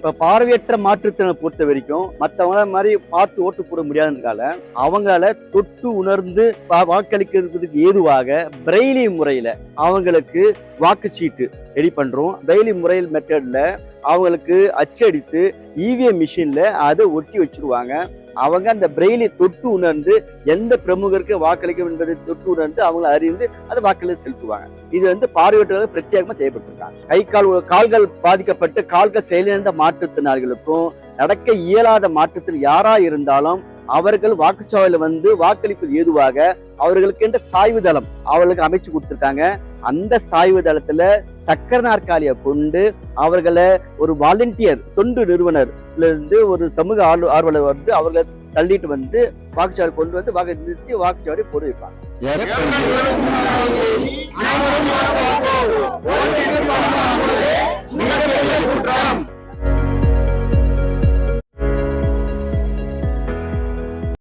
இப்ப பார்வையற்ற மாற்றுத்திறனை பொறுத்த வரைக்கும் மற்றவங்கள மாதிரி பார்த்து ஓட்டு போட முடியாததுனால அவங்களால தொட்டு உணர்ந்து வாக்களிக்கிறதுக்கு ஏதுவாக பிரெய்லி முறையில அவங்களுக்கு வாக்குச்சீட்டு ரெடி பண்றோம். பிரெய்லி முறையில் மெத்தட்ல அவங்களுக்கு அச்சடித்து இவிஎம் மிஷின்ல அதை ஒட்டி வச்சிருவாங்க. அவங்க அந்த பிரெய்லி தொட்டு உணர்ந்து எந்த பிரமுகருக்கு வாக்களிக்கும் என்பதை தொட்டு உணர்ந்து அவங்க அறிந்து அதை வாக்களித்து செலுத்துவாங்க. இது பார்வையற்றவர்கள் பிரத்யேகமா செய்யப்பட்டிருக்காங்க. கால்கள் பாதிக்கப்பட்டு கால்கள் செயலிழந்த மாற்றுத்திறனாளிகளுக்கும் நடக்க இயலாத மாற்றத்தில் யாரா இருந்தாலும் அவர்கள் வாக்குச்சாவடியில வாக்களிப்பது ஏதுவாக அவர்களுக்கு என்ற சாய்வு தளம் அவர்களுக்கு அமைச்சு கொடுத்திருக்காங்க. அந்த சாய்வு தளத்துல சக்கர நாற்காலியை கொண்டு அவர்களை ஒரு வாலண்டியர் தொண்டு நிறுவனர்ல இருந்து ஒரு சமூக ஆர்வலர் அவர்களை தள்ளிட்டு வாக்குச்சாவடி கொண்டு வாக்கு நிறுத்தி வாக்குச்சாவடி போட வைப்பாங்க.